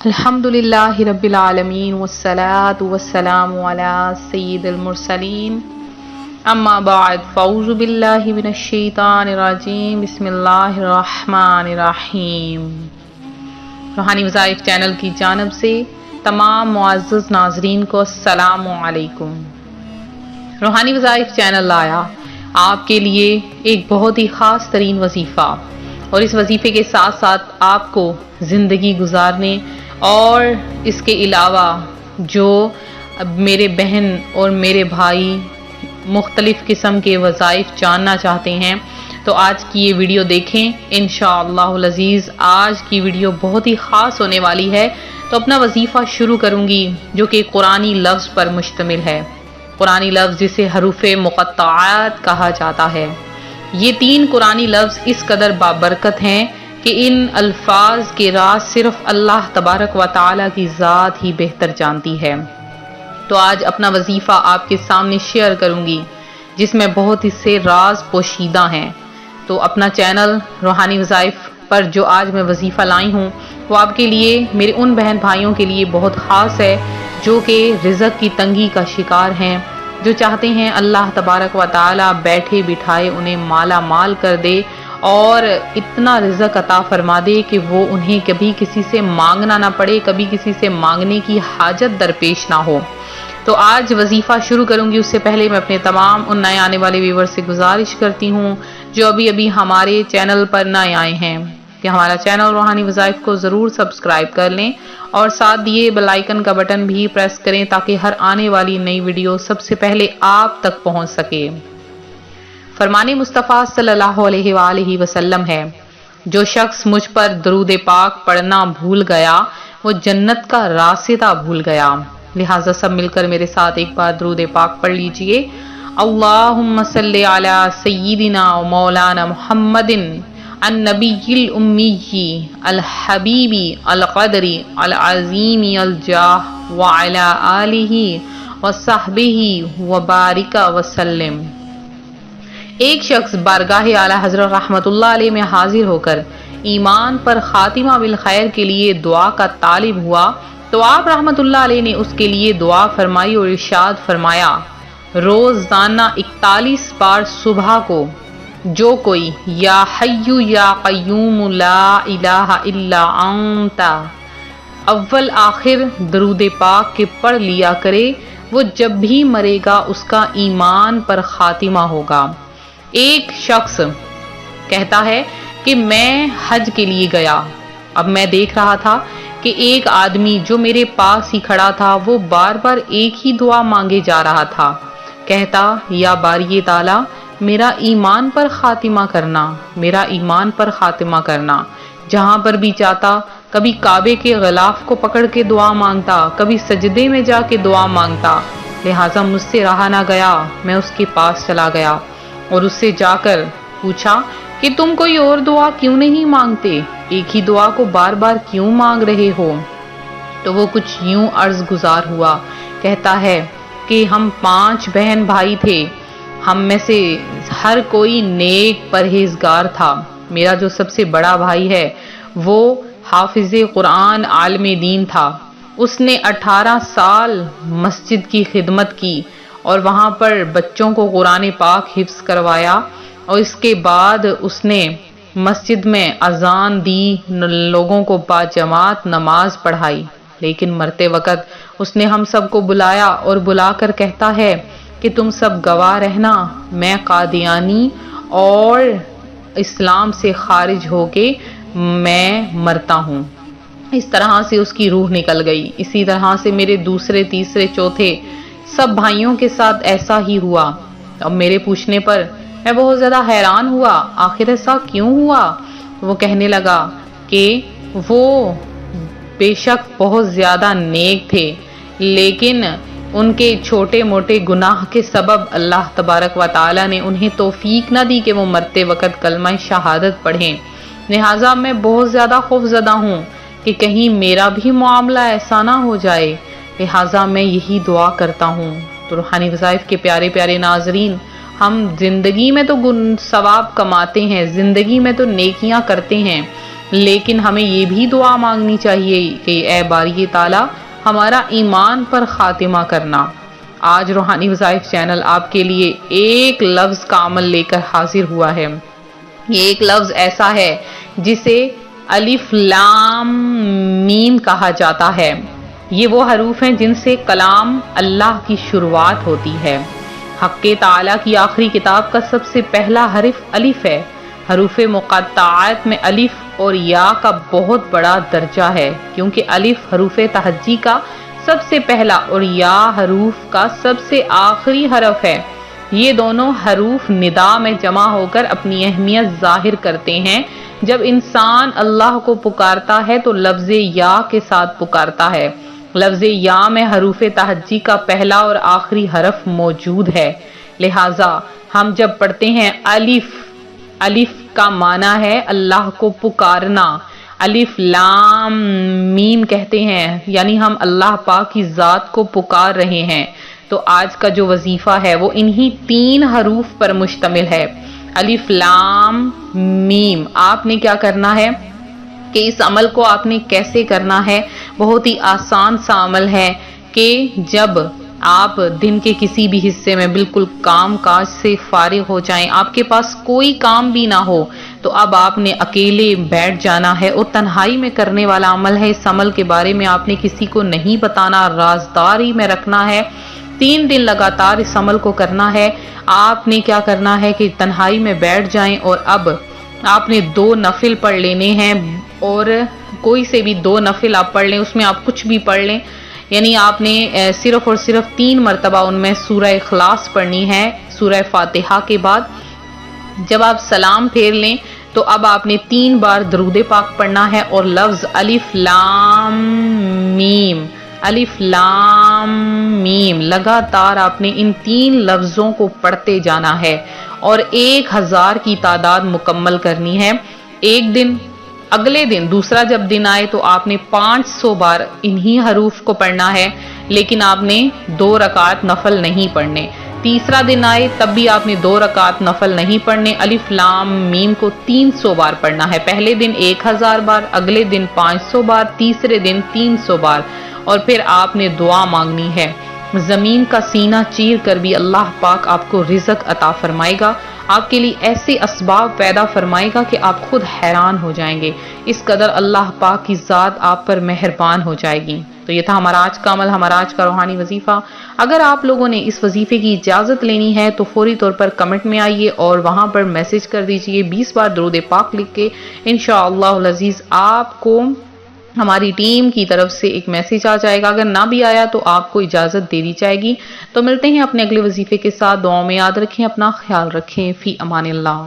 الحمدللہ رب العالمین والصلاة والسلام علی سید المرسلین اما بعد فاعوذ باللہ من الشیطان الرجیم بسم اللہ الرحمن الرحیم۔ روحانی وظائف چینل کی جانب سے تمام معزز ناظرین کو السلام علیکم۔ روحانی وظائف چینل لایا آپ کے لیے ایک بہت ہی خاص ترین وظیفہ، اور اس وظیفے کے ساتھ ساتھ آپ کو زندگی گزارنے اور اس کے علاوہ جو میرے بہن اور میرے بھائی مختلف قسم کے وظائف جاننا چاہتے ہیں تو آج کی یہ ویڈیو دیکھیں انشاءاللہ العزیز۔ آج کی ویڈیو بہت ہی خاص ہونے والی ہے، تو اپنا وظیفہ شروع کروں گی جو کہ قرآنی لفظ پر مشتمل ہے۔ قرآنی لفظ جسے حروف مقطعات کہا جاتا ہے۔ یہ 3 قرآنی لفظ اس قدر بابرکت ہیں کہ ان الفاظ کے راز صرف اللہ تبارک و تعالی کی ذات ہی بہتر جانتی ہے۔ تو آج اپنا وظیفہ آپ کے سامنے شیئر کروں گی جس میں بہت ہی سے راز پوشیدہ ہیں۔ تو اپنا چینل روحانی وظائف پر جو آج میں وظیفہ لائی ہوں وہ آپ کے لیے، میرے ان بہن بھائیوں کے لیے بہت خاص ہے جو کہ رزق کی تنگی کا شکار ہیں، جو چاہتے ہیں اللہ تبارک و تعالی بیٹھے بٹھائے انہیں مالا مال کر دے اور اتنا رزق عطا فرما دے کہ وہ انہیں کبھی کسی سے مانگنا نہ پڑے، کبھی کسی سے مانگنے کی حاجت درپیش نہ ہو۔ تو آج وظیفہ شروع کروں گی اس سے پہلے میں اپنے تمام ان نئے آنے والے ویور سے گزارش کرتی ہوں جو ابھی ہمارے چینل پر نئے آئے ہیں کہ ہمارا چینل روحانی وظائف کو ضرور سبسکرائب کر لیں اور ساتھ دیے بیل آئیکن کا بٹن بھی پریس کریں تاکہ ہر آنے والی نئی ویڈیو سب سے پہلے آپ تک پہنچ سکے۔ فرمان مصطفیٰ صلی اللہ علیہ وآلہ وسلم ہے، جو شخص مجھ پر درود پاک پڑھنا بھول گیا وہ جنت کا راستہ بھول گیا۔ لہٰذا سب مل کر میرے ساتھ ایک بار درود پاک پڑھ لیجئے۔ اللہم صلی علی سیدنا و مولانا محمد النبی الامی الحبیب القدر العظیم الجاہ وعلی آلہ وصحبہ وبارک وسلم۔ ایک شخص بارگاہ اعلیٰ حضرت رحمت اللہ علیہ میں حاضر ہو کر ایمان پر خاتمہ بالخیر کے لیے دعا کا طالب ہوا تو آپ رحمت اللہ علیہ نے اس کے لیے دعا فرمائی اور ارشاد فرمایا، روزانہ 41 بار صبح کو جو کوئی یا حی یا قیوم لا الہ الا انت اول آخر درود پاک کے پڑھ لیا کرے، وہ جب بھی مرے گا اس کا ایمان پر خاتمہ ہوگا۔ ایک شخص کہتا ہے کہ میں حج کے لیے گیا، اب میں دیکھ رہا تھا کہ ایک آدمی جو میرے پاس ہی کھڑا تھا وہ بار بار ایک ہی دعا مانگے جا رہا تھا، کہتا یا باری تعالی میرا ایمان پر خاتمہ کرنا، میرا ایمان پر خاتمہ کرنا۔ جہاں پر بھی جاتا کبھی کعبے کے غلاف کو پکڑ کے دعا مانگتا، کبھی سجدے میں جا کے دعا مانگتا۔ لہٰذا مجھ سے رہا نہ گیا، میں اس کے پاس چلا گیا اور اس سے جا کر پوچھا کہ تم کوئی اور دعا کیوں نہیں مانگتے، ایک ہی دعا کو بار بار کیوں مانگ رہے ہو؟ تو وہ کچھ یوں عرض گزار ہوا، کہتا ہے کہ ہم 5 بہن بھائی تھے، ہم میں سے ہر کوئی نیک پرہیزگار تھا۔ میرا جو سب سے بڑا بھائی ہے وہ حافظ قرآن عالم دین تھا، اس نے 18 سال مسجد کی خدمت کی اور وہاں پر بچوں کو قرآن پاک حفظ کروایا، اور اس کے بعد اس نے مسجد میں اذان دی، لوگوں کو باجماعت نماز پڑھائی۔ لیکن مرتے وقت اس نے ہم سب کو بلایا اور بلا کر کہتا ہے کہ تم سب گواہ رہنا، میں قادیانی اور اسلام سے خارج ہو کے میں مرتا ہوں۔ اس طرح سے اس کی روح نکل گئی۔ اسی طرح سے میرے دوسرے تیسرے چوتھے سب بھائیوں کے ساتھ ایسا ہی ہوا۔ اب میرے پوچھنے پر میں بہت زیادہ حیران ہوا، آخر ایسا کیوں ہوا؟ وہ کہنے لگا کہ وہ بے شک بہت زیادہ نیک تھے، لیکن ان کے چھوٹے موٹے گناہ کے سبب اللہ تبارک و تعالی نے انہیں توفیق نہ دی کہ وہ مرتے وقت کلمہ شہادت پڑھیں۔ لہٰذا میں بہت زیادہ خوف زدہ ہوں کہ کہیں میرا بھی معاملہ ایسا نہ ہو جائے، لہٰذا میں یہی دعا کرتا ہوں۔ تو روحانی وظائف کے پیارے پیارے ناظرین، ہم زندگی میں تو ثواب کماتے ہیں، زندگی میں تو نیکیاں کرتے ہیں، لیکن ہمیں یہ بھی دعا مانگنی چاہیے کہ اے باری تعالیٰ ہمارا ایمان پر خاتمہ کرنا۔ آج روحانی وظائف چینل آپ کے لیے ایک لفظ کا عمل لے کر حاضر ہوا ہے۔ یہ ایک لفظ ایسا ہے جسے الف لام میم کہا جاتا ہے۔ یہ وہ حروف ہیں جن سے کلام اللہ کی شروعات ہوتی ہے۔ حق تعالیٰ کی آخری کتاب کا سب سے پہلا حرف الف ہے۔ حروف مقطعات میں الف اور یا کا بہت بڑا درجہ ہے، کیونکہ الف حروف تہجی کا سب سے پہلا اور یا حروف کا سب سے آخری حرف ہے۔ یہ دونوں حروف ندا میں جمع ہو کر اپنی اہمیت ظاہر کرتے ہیں۔ جب انسان اللہ کو پکارتا ہے تو لفظ یا کے ساتھ پکارتا ہے۔ لفظ یا میں حروف تہجی کا پہلا اور آخری حرف موجود ہے، لہٰذا ہم جب پڑھتے ہیں الف، الف کا معنی ہے اللہ کو پکارنا۔ الف لام میم کہتے ہیں یعنی ہم اللہ پاک کی ذات کو پکار رہے ہیں۔ تو آج کا جو وظیفہ ہے وہ انہی 3 حروف پر مشتمل ہے، الف لام میم۔ آپ نے کیا کرنا ہے کہ اس عمل کو آپ نے کیسے کرنا ہے؟ بہت ہی آسان سا عمل ہے کہ جب آپ دن کے کسی بھی حصے میں بالکل کام کاج سے فارغ ہو جائیں، آپ کے پاس کوئی کام بھی نہ ہو، تو اب آپ نے اکیلے بیٹھ جانا ہے اور تنہائی میں کرنے والا عمل ہے۔ اس عمل کے بارے میں آپ نے کسی کو نہیں بتانا، رازداری میں رکھنا ہے۔ 3 دن لگاتار اس عمل کو کرنا ہے۔ آپ نے کیا کرنا ہے کہ تنہائی میں بیٹھ جائیں اور اب آپ نے 2 نفل پڑھ لینے ہیں، اور کوئی سے بھی 2 نفل آپ پڑھ لیں، اس میں آپ کچھ بھی پڑھ لیں، یعنی آپ نے صرف اور صرف 3 مرتبہ ان میں سورہ اخلاص پڑھنی ہے سورہ فاتحہ کے بعد۔ جب آپ سلام پھیر لیں تو اب آپ نے 3 بار درود پاک پڑھنا ہے اور لفظ الف لام میم، الف لام میم لگاتار آپ نے ان 3 لفظوں کو پڑھتے جانا ہے اور 1000 کی تعداد مکمل کرنی ہے۔ ایک دن، اگلے دن دوسرا جب دن آئے تو آپ نے 500 بار انہی حروف کو پڑھنا ہے، لیکن آپ نے 2 رکعت نفل نہیں پڑھنے۔ تیسرا دن آئے تب بھی آپ نے 2 رکعت نفل نہیں پڑھنے، الف لام میم کو 300 بار پڑھنا ہے۔ پہلے دن 1000 بار، اگلے دن 500 بار، تیسرے دن 300 بار، اور پھر آپ نے دعا مانگنی ہے۔ زمین کا سینہ چیر کر بھی اللہ پاک آپ کو رزق عطا فرمائے گا، آپ کے لیے ایسے اسباب پیدا فرمائے گا کہ آپ خود حیران ہو جائیں گے، اس قدر اللہ پاک کی ذات آپ پر مہربان ہو جائے گی۔ تو یہ تھا ہمارا آج کا عمل، ہمارا آج کا روحانی وظیفہ۔ اگر آپ لوگوں نے اس وظیفے کی اجازت لینی ہے تو فوری طور پر کمنٹ میں آئیے اور وہاں پر میسج کر دیجئے 20 بار درود پاک لکھ کے۔ انشاءاللہ العزیز آپ کو ہماری ٹیم کی طرف سے ایک میسج آ جائے گا، اگر نہ بھی آیا تو آپ کو اجازت دے دی جائے گی۔ تو ملتے ہیں اپنے اگلے وظیفے کے ساتھ، دعاؤں میں یاد رکھیں، اپنا خیال رکھیں، فی امان اللہ۔